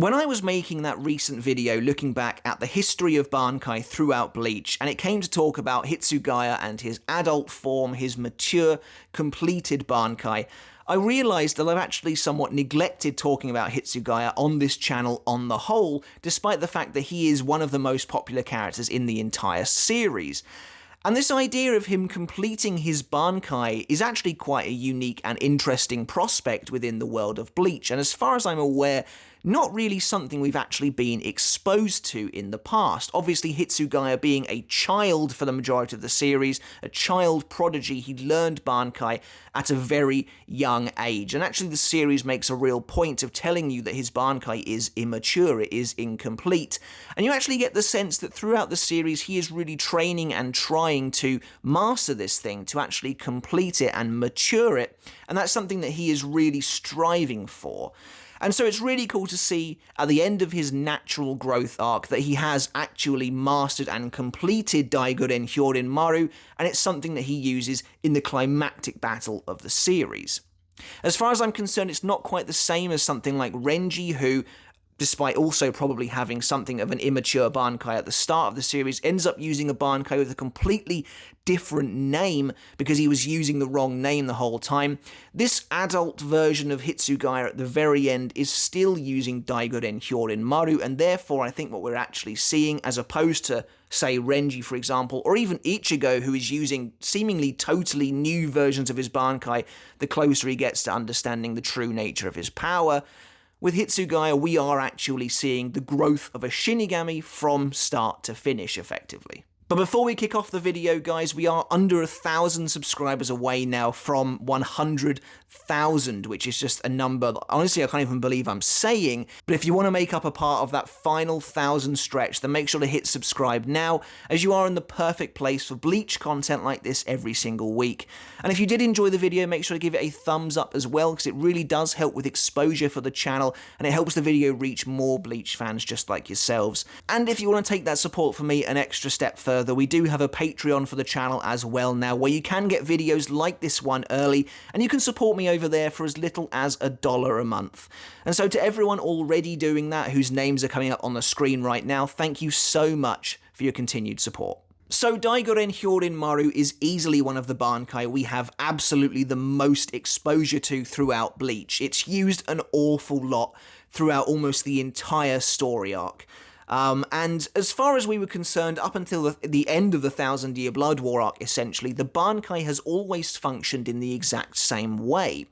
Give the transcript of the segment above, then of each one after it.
When I was making that recent video looking back at the history of Bankai throughout Bleach, and it came to talk about Hitsugaya and his adult form, his mature, completed Bankai, I realised that I've actually somewhat neglected talking about Hitsugaya on this channel on the whole, despite the fact that he is one of the most popular characters in the entire series. And this idea of him completing his Bankai is actually quite a unique and interesting prospect within the world of Bleach, and as far as I'm aware, not really something we've actually been exposed to in the past. Obviously, Hitsugaya being a child for the majority of the series, a child prodigy, he learned Bankai at a very young age. And actually, the series makes a real point of telling you that his Bankai is immature, it is incomplete. And you actually get the sense that throughout the series, he is really training and trying to master this thing, to actually complete it and mature it. And that's something that he is really striving for. And so it's really cool to see at the end of his natural growth arc that he has actually mastered and completed Daigoren Hyorin Maru, and it's something that he uses in the climactic battle of the series. As far as I'm concerned, it's not quite the same as something like Renji, who, despite also probably having something of an immature Bankai at the start of the series, ends up using a Bankai with a completely different name because he was using the wrong name the whole time. This adult version of Hitsugaya at the very end is still using Daigoren Hyorin Maru, and therefore I think what we're actually seeing, as opposed to, say, Renji, for example, or even Ichigo, who is using seemingly totally new versions of his Bankai the closer he gets to understanding the true nature of his power, with Hitsugaya, we are actually seeing the growth of a Shinigami from start to finish, effectively. But before we kick off the video, guys, we are under 1,000 subscribers away now from 100,000, which is just a number that, honestly, I can't even believe I'm saying. But if you want to make up a part of that final 1,000 stretch, then make sure to hit subscribe now, as you are in the perfect place for Bleach content like this every single week. And if you did enjoy the video, make sure to give it a thumbs up as well, because it really does help with exposure for the channel, and it helps the video reach more Bleach fans just like yourselves. And if you want to take that support from me an extra step further, we do have a Patreon for the channel as well now, where you can get videos like this one early, and you can support me over there for as little as $1 a month. And so to everyone already doing that, whose names are coming up on the screen right now, thank you so much for your continued support. So Daigoren Hyorin Maru is easily one of the Bankai we have absolutely the most exposure to throughout Bleach. It's used an awful lot throughout almost the entire story arc. And as far as we were concerned, up until the end of the 1,000-Year Blood War arc, essentially, the Bankai has always functioned in the exact same way.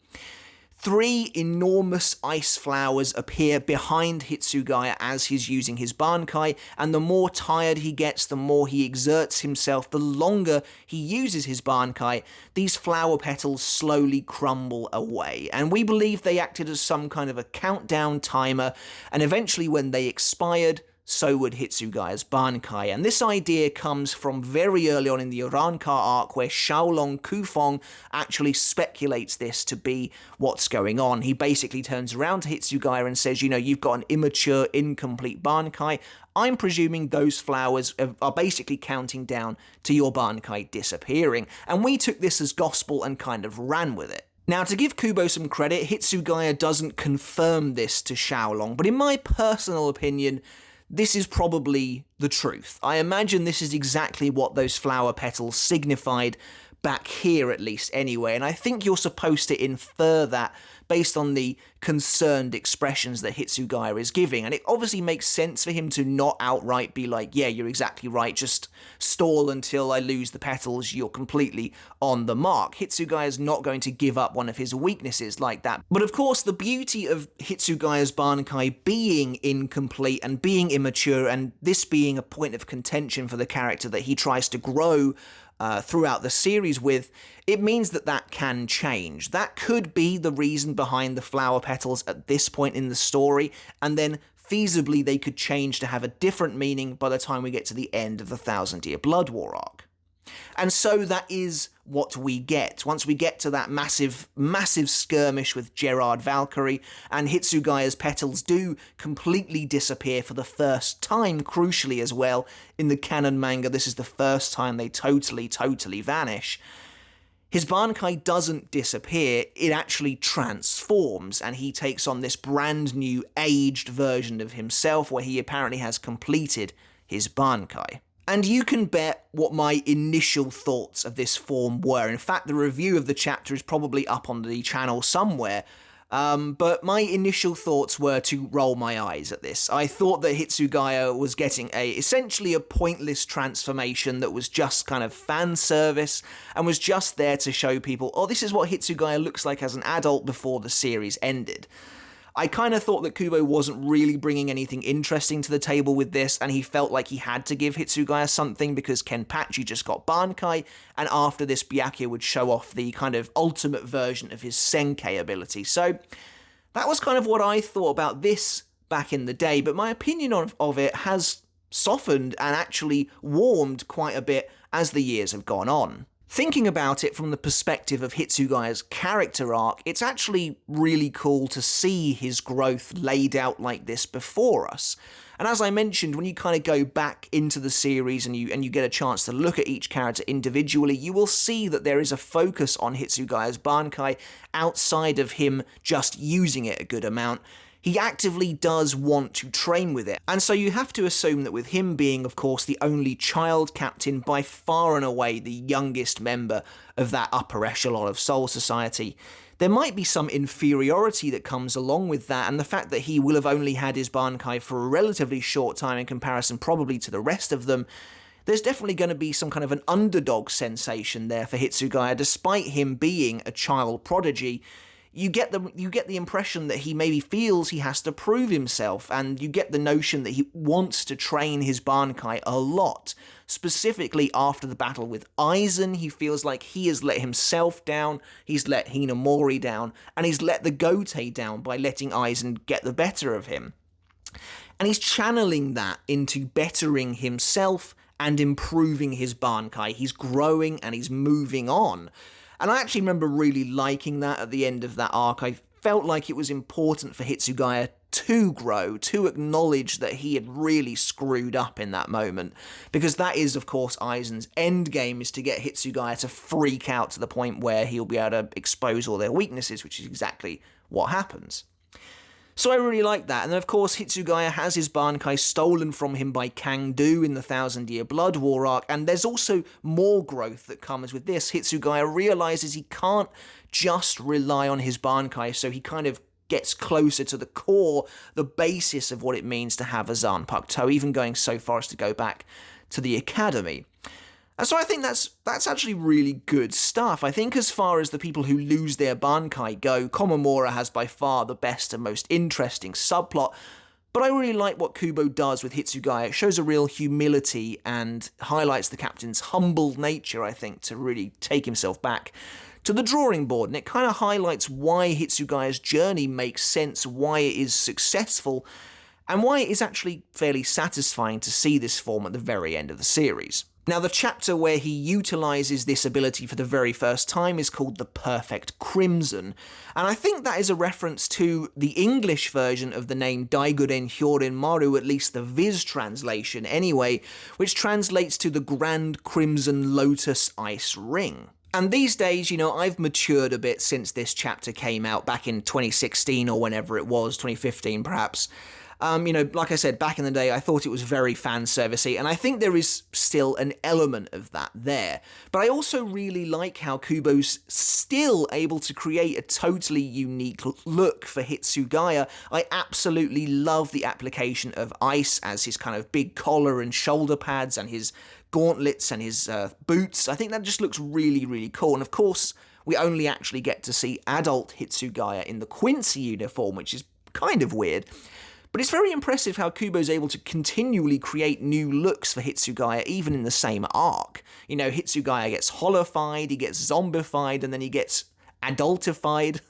3 enormous ice flowers appear behind Hitsugaya as he's using his Bankai, and the more tired he gets, the more he exerts himself, the longer he uses his Bankai, these flower petals slowly crumble away. And we believe they acted as some kind of a countdown timer, and eventually when they expired, so would Hitsugaya's Bankai. And this idea comes from very early on in the Urankar arc, where Xiaolong Kufong actually speculates this to be what's going on. He basically turns around to Hitsugaya and says, you know, you've got an immature, incomplete Bankai. I'm presuming those flowers are basically counting down to your Bankai disappearing. And we took this as gospel and kind of ran with it. Now, to give Kubo some credit, Hitsugaya doesn't confirm this to Xiaolong, but in my personal opinion, this is probably the truth. I imagine this is exactly what those flower petals signified back here, at least anyway, and I think you're supposed to infer that based on the concerned expressions that Hitsugaya is giving, and it obviously makes sense for him to not outright be like, yeah, you're exactly right, just stall until I lose the petals, you're completely on the mark. Hitsugaya is not going to give up one of his weaknesses like that. But of course, the beauty of Hitsugaya's Bankai being incomplete and being immature, and this being a point of contention for the character that he tries to grow throughout the series with, it means that that can change. That could be the reason behind the flower petals at this point in the story, and then feasibly they could change to have a different meaning by the time we get to the end of the 1,000-Year Blood War arc. And so that is what we get. Once we get to that massive skirmish with Gerard Valkyrie, and Hitsugaya's petals do completely disappear for the first time, crucially as well. In the canon manga, this is the first time they totally vanish. His Bankai doesn't disappear, it actually transforms, and he takes on this brand new aged version of himself where he apparently has completed his Bankai. And you can bet what my initial thoughts of this form were. In fact, the review of the chapter is probably up on the channel somewhere. But my initial thoughts were to roll my eyes at this. I thought that Hitsugaya was getting essentially a pointless transformation that was just kind of fan service and was just there to show people, oh, this is what Hitsugaya looks like as an adult before the series ended. I kind of thought that Kubo wasn't really bringing anything interesting to the table with this, and he felt like he had to give Hitsugaya something because Kenpachi just got Bankai, and after this Byakuya would show off the kind of ultimate version of his Senkei ability. So that was kind of what I thought about this back in the day, but my opinion of it has softened and actually warmed quite a bit as the years have gone on. Thinking about it from the perspective of Hitsugaya's character arc, it's actually really cool to see his growth laid out like this before us. And as I mentioned, when you kind of go back into the series and you get a chance to look at each character individually, you will see that there is a focus on Hitsugaya's Bankai outside of him just using it a good amount. He actively does want to train with it, and so you have to assume that with him being, of course, the only child captain, by far and away the youngest member of that upper echelon of Soul Society, there might be some inferiority that comes along with that, and the fact that he will have only had his Bankai for a relatively short time in comparison probably to the rest of them. There's definitely going to be some kind of an underdog sensation there for Hitsugaya, despite him being a child prodigy. You get the impression that he maybe feels he has to prove himself, and you get the notion that he wants to train his Bankai a lot. Specifically after the battle with Aizen, he feels like he has let himself down, he's let Hinamori down, and he's let the Gotei down by letting Aizen get the better of him. And he's channeling that into bettering himself and improving his Bankai. He's growing and he's moving on. And I actually remember really liking that at the end of that arc. I felt like it was important for Hitsugaya to grow, to acknowledge that he had really screwed up in that moment. Because that is, of course, Aizen's end game, is to get Hitsugaya to freak out to the point where he'll be able to expose all their weaknesses, which is exactly what happens. So I really like that, and then of course Hitsugaya has his Bankai stolen from him by Kangdu in the Thousand Year Blood War arc, and there's also more growth that comes with this. Hitsugaya realises he can't just rely on his Bankai, so he kind of gets closer to the core, the basis of what it means to have a Zanpakuto, even going so far as to go back to the academy. And so I think that's actually really good stuff. I think as far as the people who lose their Bankai go, Komamura has by far the best and most interesting subplot, but I really like what Kubo does with Hitsugaya. It shows a real humility and highlights the captain's humble nature, I think, to really take himself back to the drawing board, and it kind of highlights why Hitsugaya's journey makes sense, why it is successful, and why it is actually fairly satisfying to see this form at the very end of the series. Now, the chapter where he utilises this ability for the very first time is called The Perfect Crimson, and I think that is a reference to the English version of the name Daiguren Hyorin Maru, at least the Viz translation anyway, which translates to the Grand Crimson Lotus Ice Ring. And these days, I've matured a bit since this chapter came out back in 2016 or whenever it was, 2015 perhaps. Like I said, back in the day, I thought it was very fan servicey, and I think there is still an element of that there. But I also really like how Kubo's still able to create a totally unique look for Hitsugaya. I absolutely love the application of ice as his kind of big collar and shoulder pads and his gauntlets and his boots. I think that just looks really, really cool. And of course, we only actually get to see adult Hitsugaya in the Quincy uniform, which is kind of weird. But it's very impressive how Kubo's able to continually create new looks for Hitsugaya, even in the same arc. Hitsugaya gets holified, he gets zombified, and then he gets adultified.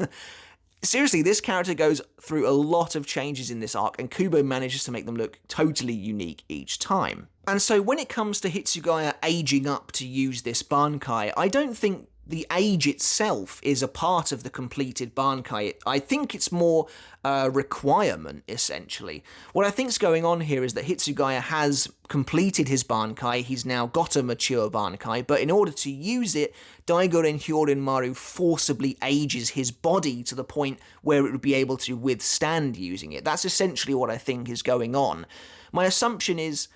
Seriously, this character goes through a lot of changes in this arc, and Kubo manages to make them look totally unique each time. And so when it comes to Hitsugaya aging up to use this Bankai, I don't think the age itself is a part of the completed Bankai. I think it's more a requirement, essentially. What I think's going on here is that Hitsugaya has completed his Bankai, he's now got a mature Bankai, but in order to use it, Daigoren Hyorinmaru forcibly ages his body to the point where it would be able to withstand using it. That's essentially what I think is going on. My assumption is,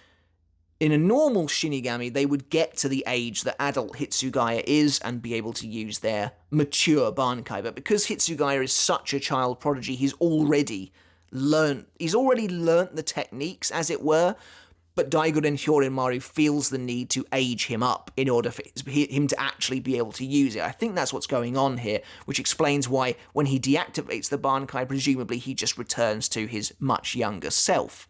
in a normal Shinigami, they would get to the age that adult Hitsugaya is and be able to use their mature Bankai. But because Hitsugaya is such a child prodigy, he's already learnt the techniques, as it were, but Daigoren Hyorinmaru feels the need to age him up in order for him to actually be able to use it. I think that's what's going on here, which explains why when he deactivates the Bankai, presumably he just returns to his much younger self.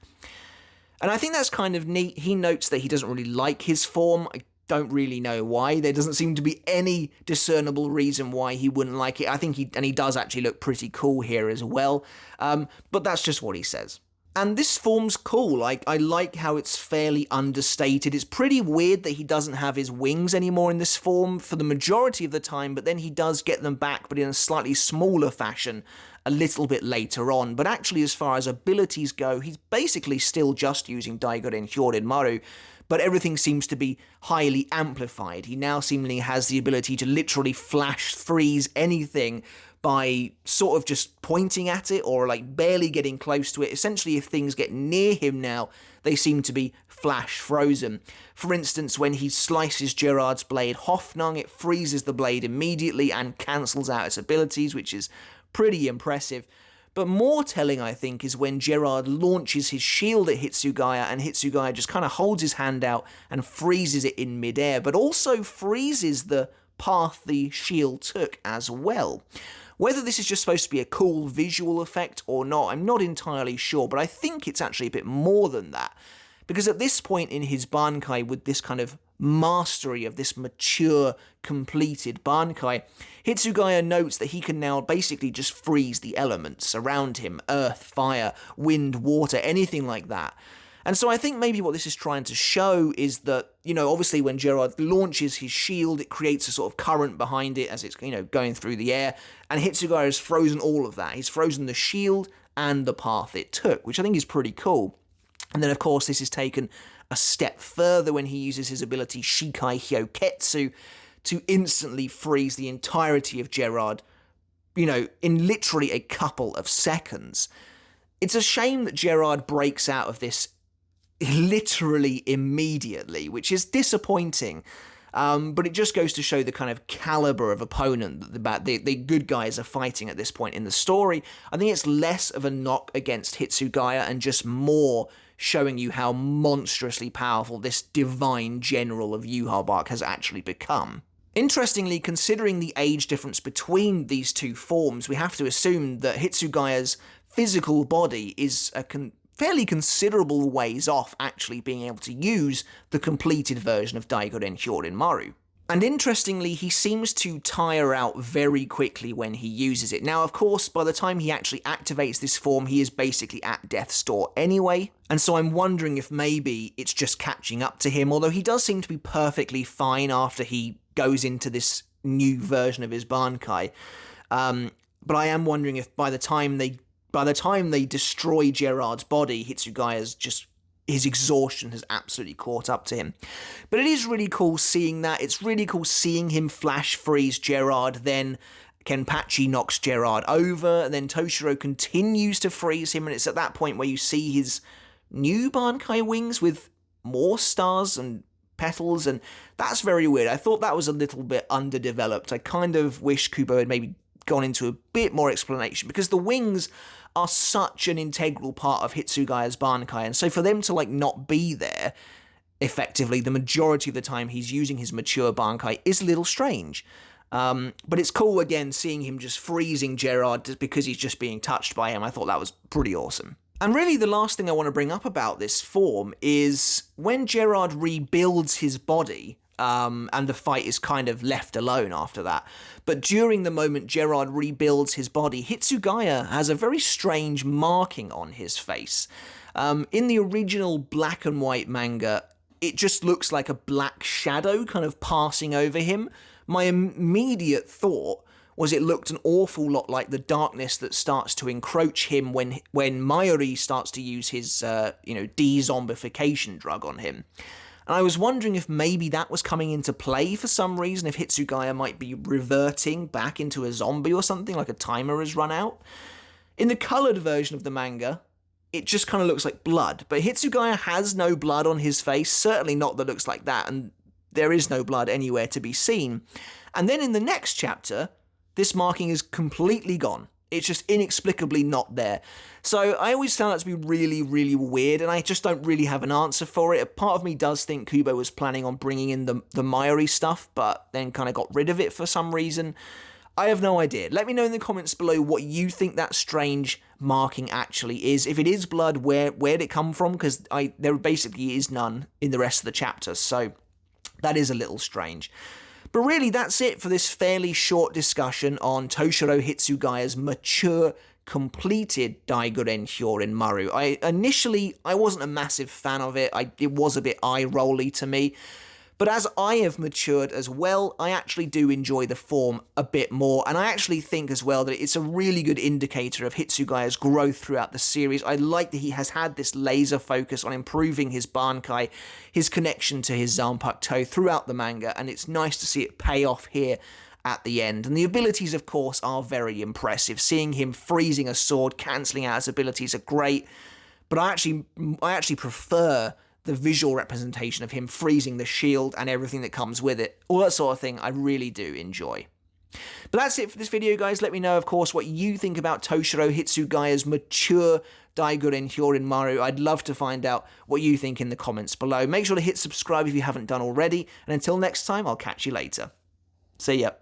And I think that's kind of neat. He notes that he doesn't really like his form. I don't really know why. There doesn't seem to be any discernible reason why he wouldn't like it. I think he does actually look pretty cool here as well. But that's just what he says. And this form's cool. I like how it's fairly understated. It's pretty weird that he doesn't have his wings anymore in this form for the majority of the time, but then he does get them back, but in a slightly smaller fashion a little bit later on. But actually, as far as abilities go, he's basically still just using Daigoren Hyorinmaru, but everything seems to be highly amplified. He now seemingly has the ability to literally flash freeze anything by sort of just pointing at it or like barely getting close to it. Essentially, if things get near him now, they seem to be flash frozen. For instance, when he slices Gerard's blade Hoffnung, it freezes the blade immediately and cancels out its abilities, which is pretty impressive. But more telling, I think, is when Gerard launches his shield at Hitsugaya and Hitsugaya just kind of holds his hand out and freezes it in midair, but also freezes the path the shield took as well. Whether this is just supposed to be a cool visual effect or not, I'm not entirely sure, but I think it's actually a bit more than that. Because at this point in his Bankai, with this kind of mastery of this mature, completed Bankai, Hitsugaya notes that he can now basically just freeze the elements around him: earth, fire, wind, water, anything like that. And so I think maybe what this is trying to show is that, obviously when Gerard launches his shield, it creates a sort of current behind it as it's, going through the air, and Hitsugaya has frozen all of that. He's frozen the shield and the path it took, which I think is pretty cool. And then, of course, this is taken a step further when he uses his ability Shikai Hyoketsu to instantly freeze the entirety of Gerard, in literally a couple of seconds. It's a shame that Gerard breaks out of this literally immediately, which is disappointing. But it just goes to show the kind of caliber of opponent that the good guys are fighting at this point in the story. I think it's less of a knock against Hitsugaya and just more showing you how monstrously powerful this divine general of Yhwach has actually become. Interestingly, considering the age difference between these two forms, we have to assume that Hitsugaya's physical body is a fairly considerable ways off actually being able to use the completed version of Daigoren Hyorinmaru. And interestingly, he seems to tire out very quickly when he uses it. Now, of course, by the time he actually activates this form, he is basically at death's door anyway, and so I'm wondering if maybe it's just catching up to him, although he does seem to be perfectly fine after he goes into this new version of his Bankai. But I am wondering if by the time they destroy Gerard's body, his exhaustion has absolutely caught up to him. But it is really cool seeing that. It's really cool seeing him flash freeze Gerard, then Kenpachi knocks Gerard over, and then Toshiro continues to freeze him, and it's at that point where you see his new Bankai wings with more stars and petals, and that's very weird. I thought that was a little bit underdeveloped. I kind of wish Kubo had maybe gone into a bit more explanation, because the wings are such an integral part of Hitsugaya's Bankai, and so for them to not be there, effectively, the majority of the time he's using his mature Bankai is a little strange. But it's cool, again, seeing him just freezing Gerard just because he's just being touched by him. I thought that was pretty awesome. And really the last thing I want to bring up about this form is when Gerard rebuilds his body, and the fight is kind of left alone after that. But during the moment Gerard rebuilds his body, Hitsugaya has a very strange marking on his face. In the original black and white manga, it just looks like a black shadow kind of passing over him. my immediate thought was it looked an awful lot like the darkness that starts to encroach him when Mayuri starts to use his, de-zombification drug on him. And I was wondering if maybe that was coming into play for some reason, if Hitsugaya might be reverting back into a zombie or something, like a timer has run out. In the coloured version of the manga, it just kind of looks like blood, but Hitsugaya has no blood on his face, certainly not that looks like that, and there is no blood anywhere to be seen. And then in the next chapter, this marking is completely gone. It's just inexplicably not there. So I always found that to be really, really weird, and I just don't really have an answer for it. A part of me does think Kubo was planning on bringing in the Mayuri stuff, but then kind of got rid of it for some reason. I have no idea. Let me know in the comments below what you think that strange marking actually is. If it is blood, where'd it come from? Because there basically is none in the rest of the chapters, so that is a little strange. But really, that's it for this fairly short discussion on Toshiro Hitsugaya's mature, completed Daiguren Hyorin Maru. Initially, I wasn't a massive fan of it. It was a bit eye-rolly to me. But as I have matured as well, I actually do enjoy the form a bit more, and I actually think as well that it's a really good indicator of Hitsugaya's growth throughout the series. I like that he has had this laser focus on improving his Bankai, his connection to his Zanpakuto throughout the manga, and it's nice to see it pay off here at the end. And the abilities, of course, are very impressive. Seeing him freezing a sword, cancelling out his abilities are great, but I actually prefer the visual representation of him freezing the shield and everything that comes with it. All that sort of thing I really do enjoy. But that's it for this video, guys. Let me know, of course, what you think about Toshiro Hitsugaya's mature Daiguren Hyorin Maru. I'd love to find out what you think in the comments below. Make sure to hit subscribe if you haven't done already. And until next time, I'll catch you later. See ya.